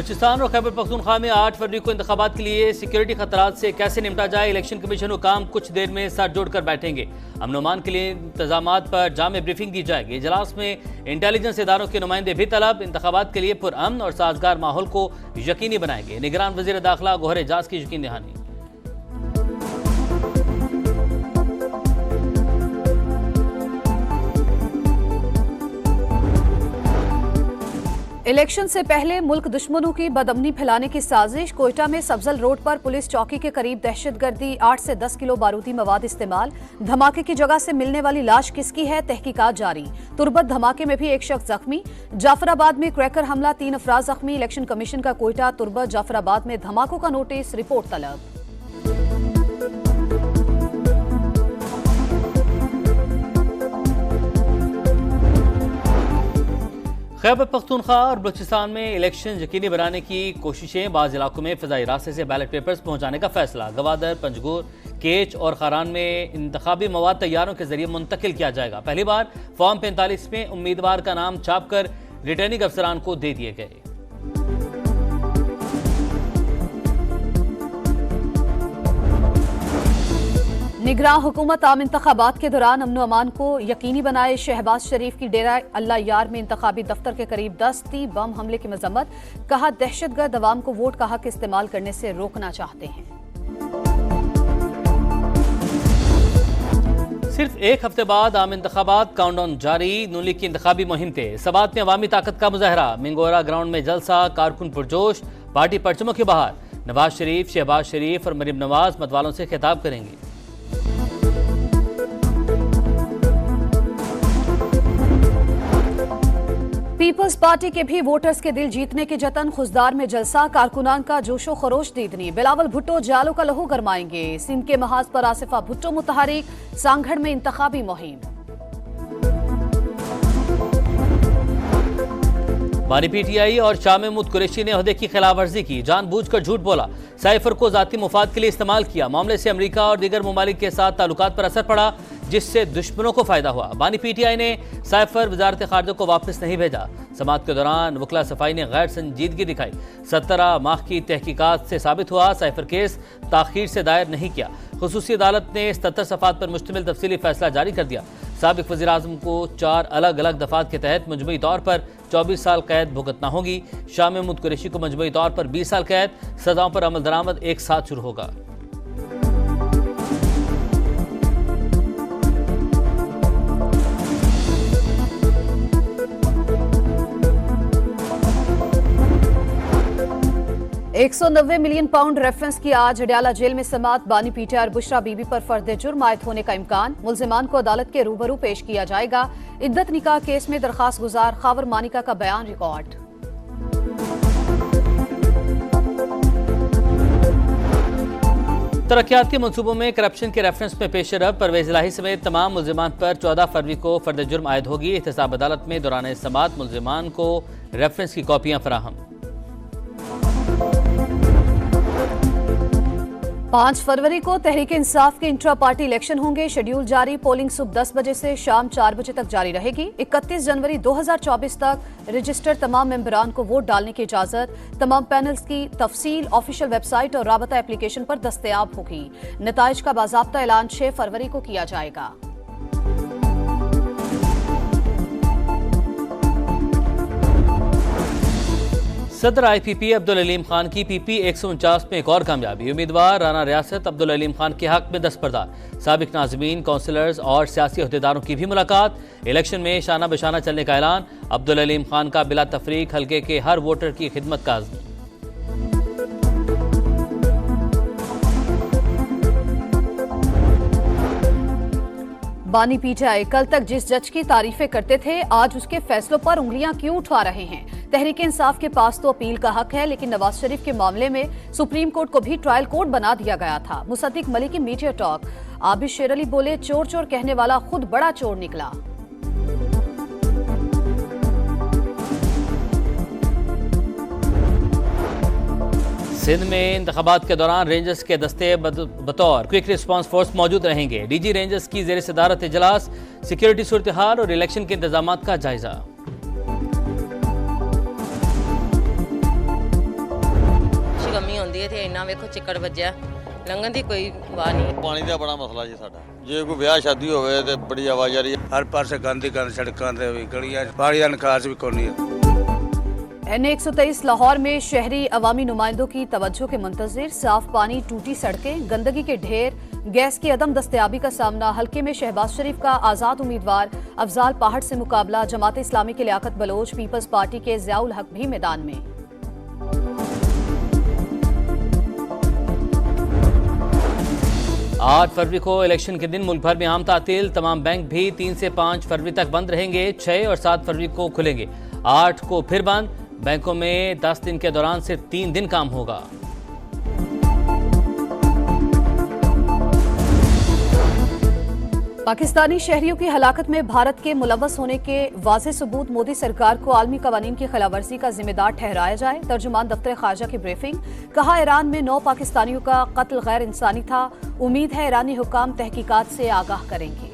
बलूचिस्तान और खैबर पख्तूनख्वा में 8 फरवरी को इंतखाबात के लिए सिक्योरिटी खतरात से कैसे निपटा जाए, इलेक्शन कमीशन हुकाम कुछ देर में साथ जोड़कर बैठेंगे। अमन अमान के लिए इंतजामात पर जाम ब्रीफिंग दी जाएगी। इजलास में इंटेलिजेंस इदारों के नुमाइंदे भी तलब। इंतखाबात के लिए पुरअमन और साजगार माहौल को यकीनी बनाएंगे। निगरान वजीर दाखिला गोहर एजाज की यकीन दहानी। इलेक्शन से पहले मुल्क दुश्मनों की बदअमनी फैलाने की साजिश। कोयटा में सब्जल रोड पर पुलिस चौकी के करीब दहशतगर्दी, 8 से 10 किलो बारूदी मवाद इस्तेमाल। धमाके की जगह से मिलने वाली लाश किसकी है, तहकीकात जारी। तुर्बत धमाके में भी एक शख्स जख्मी। जाफराबाद में क्रैकर हमला, 3 अफराद जख्मी। इलेक्शन कमीशन का कोयटा, तुर्बत, जाफराबाद में धमाकों का नोटिस, रिपोर्ट तलब। खैबर पख्तूनख्वा और बलूचिस्तान में इलेक्शन यकीनी बनाने की कोशिशें। बाज़ इलाकों में फ़िज़ाई रास्ते से बैलेट पेपर्स पहुंचाने का फैसला। गवादर, पंजगुर, केच और खारान में इंतखाबी मवाद तैयारों के जरिए मुंतकिल किया जाएगा। पहली बार फॉर्म 45 में उम्मीदवार का नाम छाप कर रिटर्निंग अफसरान को दे दिए गए। निगरान हुकूमत आम इंतखाबात के दौरान अमन अमान को यकीनी बनाए। शहबाज शरीफ की डेरा अल्लाह यार में इंतखाबी दफ्तर के करीब 10 बम हमले की मजम्मत। कहा दहशतगर्द अवाम को वोट का हक इस्तेमाल करने से रोकना चाहते हैं। सिर्फ एक हफ्ते बाद आम इंतखाबात, काउंटडाउन जारी। नून लीग की इंतखाबी मुहिम थे। सबात में अवामी ताकत का मुजाहरा। मिंगोरा ग्राउंड में जलसा, कारकुन पुरजोश, पार्टी परचमों की बहार। नवाज शरीफ, शहबाज शरीफ और मरीम नवाज मतवालों से खिताब करेंगे। पीपल्स पार्टी के भी वोटर्स के दिल जीतने के जतन। खुजदार में जलसा, कारकुनान का जोशो खरोश दीदनी। बिलावल भुट्टो जालों का लहू गरमाएंगे। सिंध के महाज पर आसिफा भुट्टो मुतहरिक। सांगढ़ में इंतखाबी मुहिम। बानी पीटीआई और शाह महमूद कुरैशी ने ओहदे की खिलाफ वर्जी की। जानबूझकर झूठ बोला। साइफर को जाती मुफाद के लिए इस्तेमाल किया। मामले से अमेरिका और दीगर ममालिक के साथ ताल्लुकात पर असर पड़ा, जिससे दुश्मनों को फायदा हुआ। बानी पीटीआई ने साइफर वजारत खारजा को वापस नहीं भेजा। समाअत के दौरान वकला सफाई ने गैर संजीदगी दिखाई। 17 माह की तहकीकात से साबित हुआ साइफर केस ताखीर से दायर नहीं किया। खुसूसी अदालत ने 77 सफ़ात पर मुश्तमिल तफसीली फैसला जारी कर दिया। साबिक वज़ीर आज़म को 4 अलग अलग दफात के तहत मजमूई तौर पर 24 साल कैद भुगतना होगी। शाह महमूद कुरैशी को मजमूई तौर पर 20 साल कैद। सजाओं पर अमल दरामद एक साथ शुरू होगा। £190 मिलियन रेफरेंस की आज अडयाला जेल में समाअत। बानी पीटीआई और बुशरा बीबी पर फर्द जुर्म आयद होने का इम्कान। मुल्जिमान को अदालत के रूबरू पेश किया जाएगा। इद्दत निकाह केस में दरखास्त गुजार खावर मानिका का बयान रिकॉर्ड। तरक्यात के मनसूबों में करप्शन के रेफरेंस में पेशरफ। परवेज इलाही समेत तमाम मुल्जिमान पर 14 फरवरी को फर्द जुर्म आयद होगी। एहतसाब अदालत में दौरान समाअत मुल्जिमान को रेफरेंस की कॉपियां फराहम। 5 फरवरी को तहरीक इंसाफ के इंट्रा पार्टी इलेक्शन होंगे। शेड्यूल जारी। पोलिंग सुबह 10 बजे से शाम 4 बजे तक जारी रहेगी। 31 जनवरी 2024 तक रजिस्टर्ड तमाम मेंबरान को वोट डालने की इजाजत। तमाम पैनल्स की तफसील ऑफिशियल वेबसाइट और राबता एप्लीकेशन पर दस्तयाब होगी। नताइज का बाज़ाब्ता ऐलान 6 फरवरी को किया जाएगा। सदर IPP अब्दुल अलीम खान की PP 149 में एक और कामयाबी। उम्मीदवार राना रियासत अब्दुल अलीम खान के हक में दस्तबरदार। साबिक नाज़मीन, काउंसलर्स और सियासी अहदेदारों की भी मुलाकात। इलेक्शन में शाना बशाना चलने का ऐलान। अब्दुल अलीम खान का बिला तफरीक हल्के के हर वोटर की खिदमत का आज़म। बानी पीटीआई कल तक जिस जज की तारीफें करते थे, आज उसके फैसलों पर उंगलियां क्यों उठा रहे हैं। तहरीक इंसाफ के पास तो अपील का हक है, लेकिन नवाज शरीफ के मामले में सुप्रीम कोर्ट को भी ट्रायल कोर्ट बना दिया गया था। मुसद्दिक मलिक की मीडिया टॉक। आबिद शेर अली बोले, चोर चोर कहने वाला खुद बड़ा चोर निकला। सिंध में इंतखाबात के दौरान रेंजर्स के दस्ते बतौर क्विक रिस्पांस फोर्स मौजूद रहेंगे। डीजी रेंजर्स की ज़ेर सदारत इजलास। सिक्योरिटी सूरत हाल और इलेक्शन के इंतजामात का जायजा। ਗਏ ਤੇ ਇੰਨਾ ਵੇਖੋ ਚਿੱਕੜ ਵੱਜਿਆ ਲੰਘਣ ਦੀ ਕੋਈ ਵਾਹ ਨਹੀਂ। ਪਾਣੀ ਦਾ ਬੜਾ ਮਸਲਾ ਜੀ ਸਾਡਾ। ਜੇ ਕੋਈ ਵਿਆਹ ਸ਼ਾਦੀ ਹੋਵੇ ਤੇ ਬੜੀ ਆਵਾਜਾਈ ਹੈ। हर पासे गंद ही गंद सड़कों से भी गलियां पानी का निकास भी कोनी है। NA-123 लाहौर में शहरी अवामी नुमाइंदों की तवज्जो के मुंतजिर, साफ पानी, टूटी सड़कें, गंदगी के ढेर, गैस की अदम दस्तयाबी का सामना। हल्के में शहबाज शरीफ का आज़ाद उम्मीदवार अफजाल पहाड़ से मुकाबला। जमात इस्लामी के लियाकत बलोच, पीपल्स पार्टी के ज़ियाउल हक भी मैदान में। 8 फरवरी को इलेक्शन के दिन मुल्क भर में आम तातील। तमाम बैंक भी 3 से 5 फरवरी तक बंद रहेंगे। 6 और 7 फरवरी को खुलेंगे, 8 को फिर बंद। बैंकों में 10 दिन के दौरान सिर्फ 3 दिन काम होगा। पाकिस्तानी शहरियों की हलाकत में भारत के मुलव्वस होने के वाज़ेह सबूत। मोदी सरकार को आलमी कवानीन की खिलाफवर्जी का जिम्मेदार ठहराया जाए। तर्जुमान दफ्तर खारजा की ब्रीफिंग। कहा, ईरान में 9 पाकिस्तानियों का कत्ल गैर इंसानी था। उम्मीद है ईरानी हुक्काम तहकीकात से आगाह करेंगे।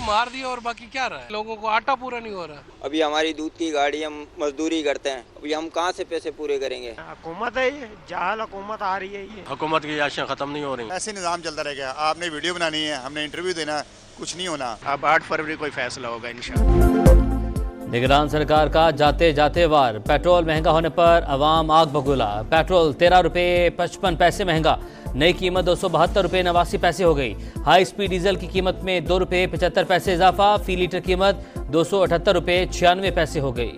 मार दिया और बाकी क्या रहा है, लोगों को आटा पूरा नहीं हो रहा। अभी हमारी दूध की गाड़ी, हम मजदूरी करते हैं, अभी हम कहाँ से पैसे पूरे करेंगे। हुकूमत है ये, जाहल हुकूमत आ रही है ये। हुकूमत की आशाएं खत्म नहीं हो रही। ऐसे निज़ाम चलता रहेगा। आपने वीडियो बनानी है, हमने इंटरव्यू देना, कुछ नहीं होना। अब 8 फरवरी कोई फैसला होगा इंशाअल्लाह। निगरान सरकार का जाते जाते वार। पेट्रोल महंगा होने पर अवाम आग बगुला। पेट्रोल 13 रुपये 55 पैसे महंगा। नई कीमत 272 रुपये 89 पैसे हो गई। हाई स्पीड डीजल की कीमत में 2 रुपये 75 पैसे इजाफा। फी लीटर कीमत 278 रुपये 96 पैसे हो गई।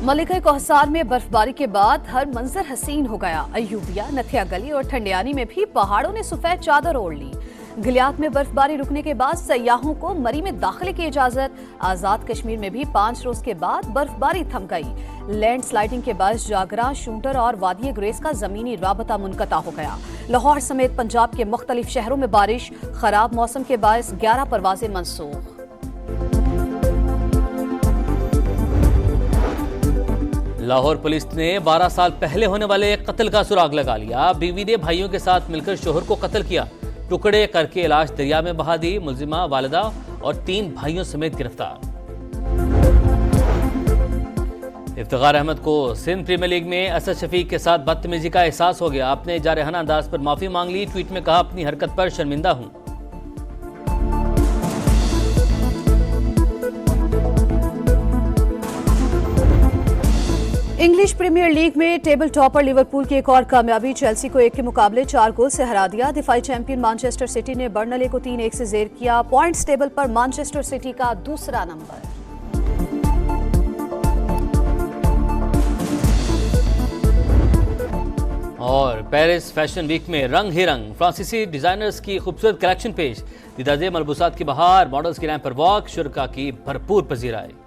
मलिक कोहसार में बर्फबारी के बाद हर मंजर हसीन हो गया। अयूबिया, नथिया गली और ठंडियानी में भी पहाड़ों ने सफेद चादर ओढ़ ली। गिलियात में बर्फबारी रुकने के बाद सयाहों को मरी में दाखिले की इजाजत। आजाद कश्मीर में भी 5 रोज के बाद बर्फबारी थम गई। लैंड स्लाइडिंग के बाद जागरा, शूटर और वादी ग्रेस का जमीनी राबता मुनक़ता हो गया। लाहौर समेत पंजाब के मुख्तलिफ शहरों में बारिश। खराब मौसम के बायस 11 परवाजें मनसूख। लाहौर पुलिस ने 12 साल पहले होने वाले कत्ल का सुराग लगा लिया। बीवी ने भाइयों के साथ मिलकर शोहर को कत्ल किया। टुकड़े करके लाश दरिया में बहा दी। मुलजिमा वालिदा और 3 भाइयों समेत गिरफ्तार। इफ्तिखार अहमद को सिंध प्रीमियर लीग में असद शफीक के साथ बदतमीजी का एहसास हो गया। अपने जारहाना अंदाज पर माफी मांग ली। ट्वीट में कहा, अपनी हरकत पर शर्मिंदा हूं। इंग्लिश प्रीमियर लीग में टेबल टॉपर लिवरपूल की एक और कामयाबी। चेल्सी को 1 के मुकाबले 4 गोल से हरा दिया। दिफाई चैंपियन मैनचेस्टर सिटी ने बर्नले को 3-1 से जेर किया। पॉइंट्स टेबल पर मैनचेस्टर सिटी का दूसरा नंबर। और पेरिस फैशन वीक में रंग ही रंग। फ्रांसीसी डिजाइनर्स की खूबसूरत कलेक्शन पेश। दिदाजे मलबूसात की बहार, मॉडल्स की रैंप पर वॉक, शुरा की भरपूर पजीराई।